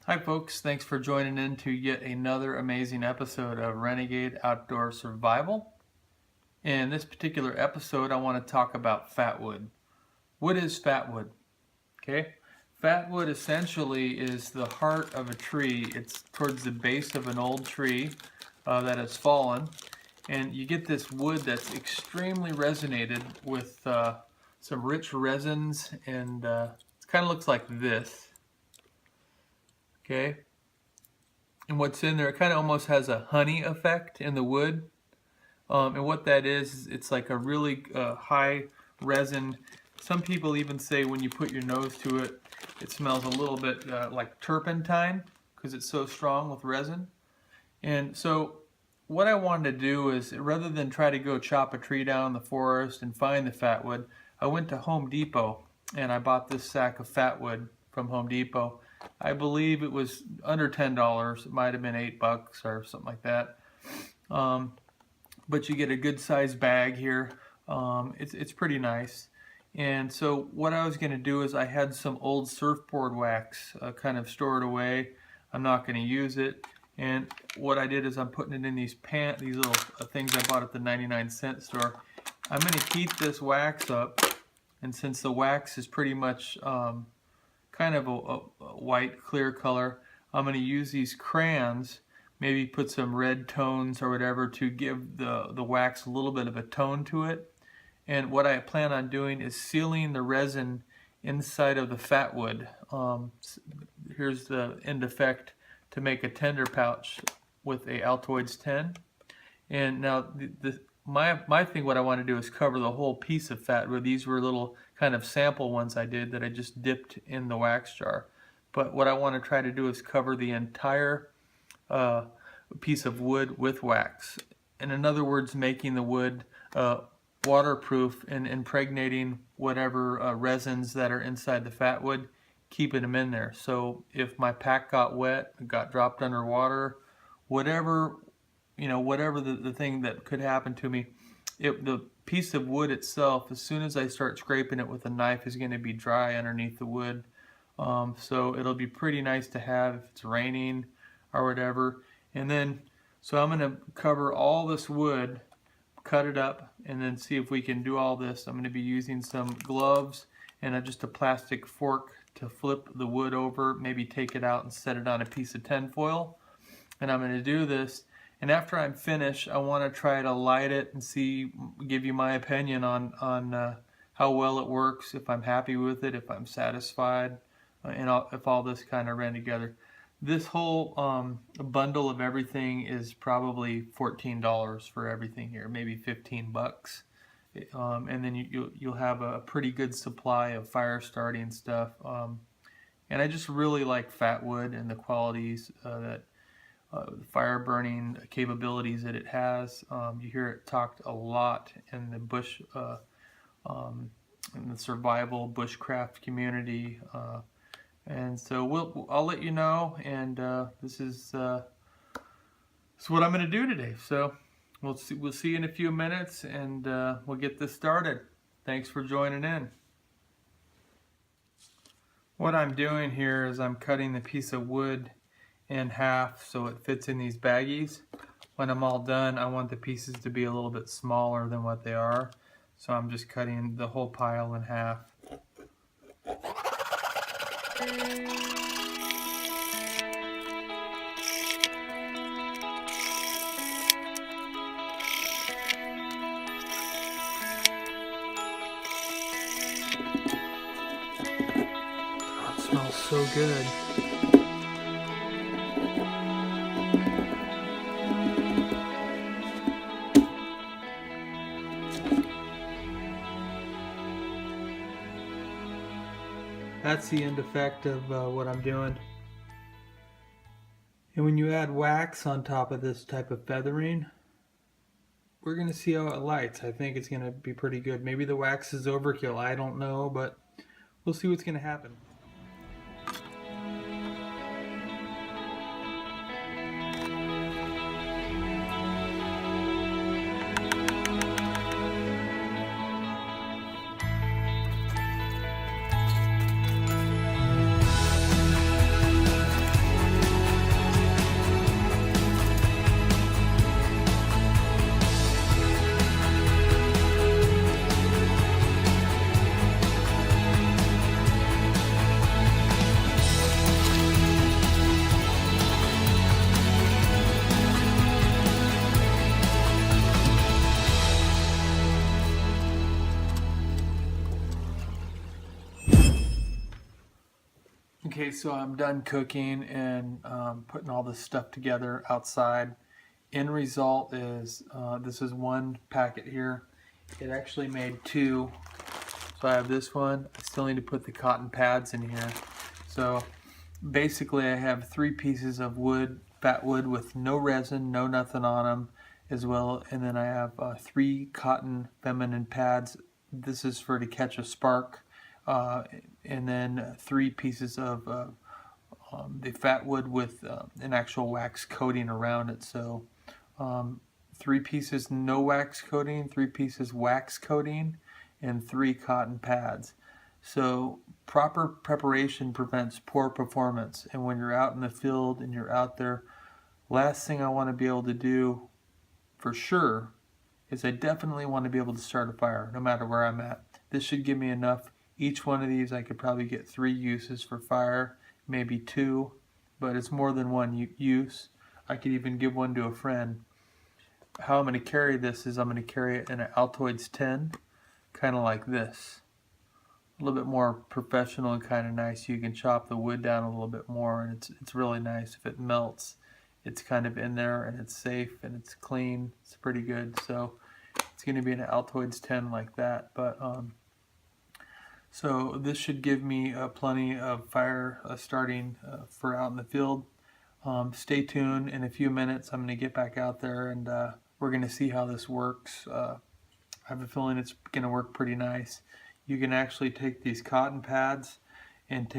Hi folks, thanks for joining in to yet another amazing episode of Renegade Outdoor Survival. In this particular episode, I want to talk about fatwood. What is fatwood? Okay, fatwood essentially is the heart of a tree. It's towards the base of an old tree that has fallen, and you get this wood that's extremely resonated with some rich resins, and it kind of looks like this. Okay, and what's in there, it kind of almost has a honey effect in the wood. And what that is it's like a really high resin. Some people even say when you put your nose to it, it smells a little bit like turpentine because it's so strong with resin. And so what I wanted to do is, rather than try to go chop a tree down in the forest and find the fatwood, I went to Home Depot and I bought this sack of fatwood from Home Depot. I believe it was under $10. It might have been $8 or something like that. But you get a good sized bag here. It's pretty nice. And so what I was going to do is, I had some old surfboard wax kind of stored away. I'm not going to use it. And what I did is, I'm putting it in these little things I bought at the 99-cent store. I'm going to heat this wax up, and since the wax is pretty much kind of a white clear color, I'm going to use these crayons, maybe put some red tones or whatever to give the wax a little bit of a tone to it. And what I plan on doing is sealing the resin inside of the fatwood. Here's the end effect to make a tender pouch with a Altoids 10. And now my thing, what I want to do is cover the whole piece of fatwood. These were little kind of sample ones I did that I just dipped in the wax jar. But what I want to try to do is cover the entire piece of wood with wax. And in other words, making the wood waterproof and impregnating whatever resins that are inside the fatwood, keeping them in there. So if my pack got wet, got dropped underwater, whatever the thing that could happen to me, the piece of wood itself, as soon as I start scraping it with a knife, is going to be dry underneath the wood. So it'll be pretty nice to have if it's raining or whatever. And then, so I'm going to cover all this wood, cut it up, and then see if we can do all this. I'm going to be using some gloves and just a plastic fork to flip the wood over, maybe take it out and set it on a piece of tinfoil. And I'm going to do this, and after I'm finished, I want to try to light it and give you my opinion on how well it works, if I'm happy with it, if I'm satisfied, and if all this kind of ran together. This whole bundle of everything is probably $14 for everything here, maybe $15. And then you'll have a pretty good supply of fire starting stuff. And I just really like fatwood and the qualities the fire burning capabilities that it has. You hear it talked a lot in the bush, in the survival bushcraft community. And so I'll let you know, and this is what I'm going to do today. So we'll see you in a few minutes, and we'll get this started. Thanks for joining in. What I'm doing here is I'm cutting the piece of wood in half so it fits in these baggies. When I'm all done, I want the pieces to be a little bit smaller than what they are, so I'm just cutting the whole pile in half. Oh, it smells so good. That's the end effect of what I'm doing. And when you add wax on top of this type of feathering, we're going to see how it lights. I think it's going to be pretty good. Maybe the wax is overkill, I don't know, but we'll see what's going to happen. Okay, so I'm done cooking and putting all this stuff together outside. End result is this is one packet here. It actually made two. So I have this one. I still need to put the cotton pads in here. So basically I have 3 pieces of wood, Fatwood with no resin, no nothing on them as well. And then I have 3 cotton feminine pads. This is for to catch a spark. And then 3 pieces of the Fatwood with an actual wax coating around it. So 3 pieces no wax coating, 3 pieces wax coating, and 3 cotton pads. So proper preparation prevents poor performance. And when you're out in the field and you're out there, last thing I want to be able to do for sure is I definitely want to be able to start a fire no matter where I'm at. This should give me enough. Each one of these I could probably get 3 uses for fire, maybe 2, but it's more than one use. I could even give one to a friend. How I'm going to carry this is I'm going to carry it in an Altoids 10, kind of like this. A little bit more professional and kind of nice. You can chop the wood down a little bit more, and it's really nice. If it melts, it's kind of in there, and it's safe, and it's clean. It's pretty good. So it's going to be an Altoids 10 like that. But so this should give me plenty of fire starting for out in the field. Stay tuned. In a few minutes I'm going to get back out there and we're going to see how this works. I have a feeling it's going to work pretty nice. You can actually take these cotton pads and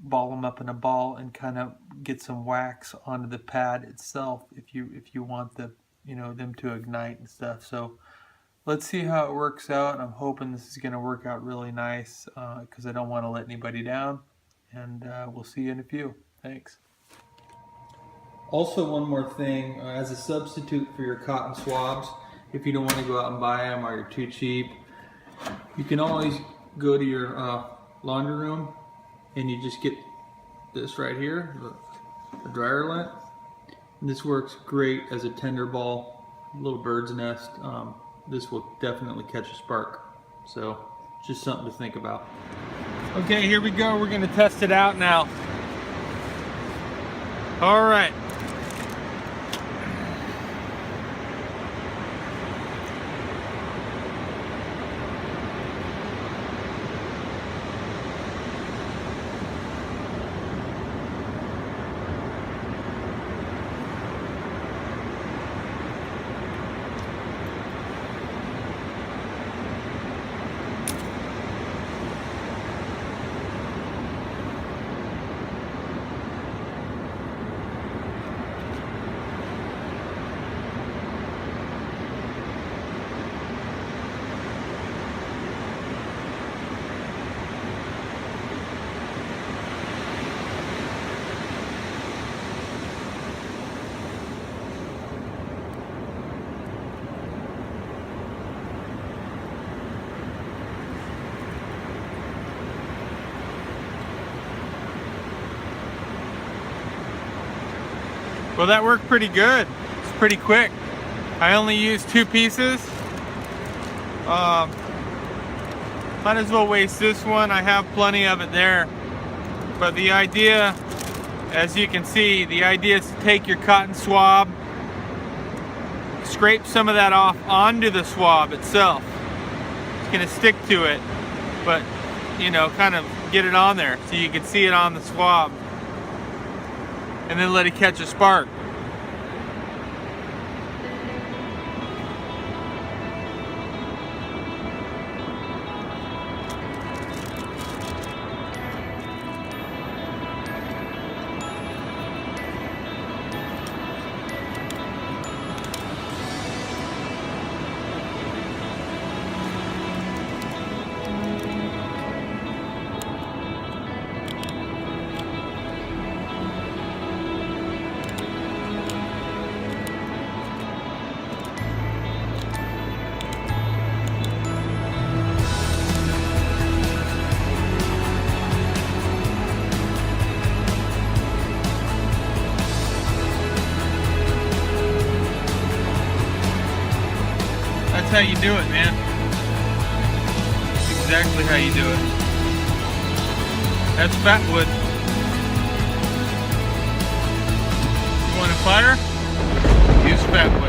ball them up in a ball and kind of get some wax onto the pad itself if you want them to ignite and stuff. So let's see how it works out. I'm hoping this is going to work out really nice because I don't want to let anybody down. And we'll see you in a few. Thanks. Also, one more thing, as a substitute for your cotton swabs, if you don't want to go out and buy them or you're too cheap, you can always go to your laundry room and you just get this right here, a dryer lint. And this works great as a tender ball, little bird's nest. This will definitely catch a spark. So just something to think about. Okay, here we go. We're going to test it out now. All right. Well, that worked pretty good. It's pretty quick. I only used 2 pieces. Might as well waste this one. I have plenty of it there. But the idea, as you can see, the idea is to take your cotton swab, scrape some of that off onto the swab itself. It's gonna stick to it, but kind of get it on there so you can see it on the swab. And then let it catch a spark. That's how you do it, man. That's exactly how you do it. That's Fatwood. fire, use Fatwood.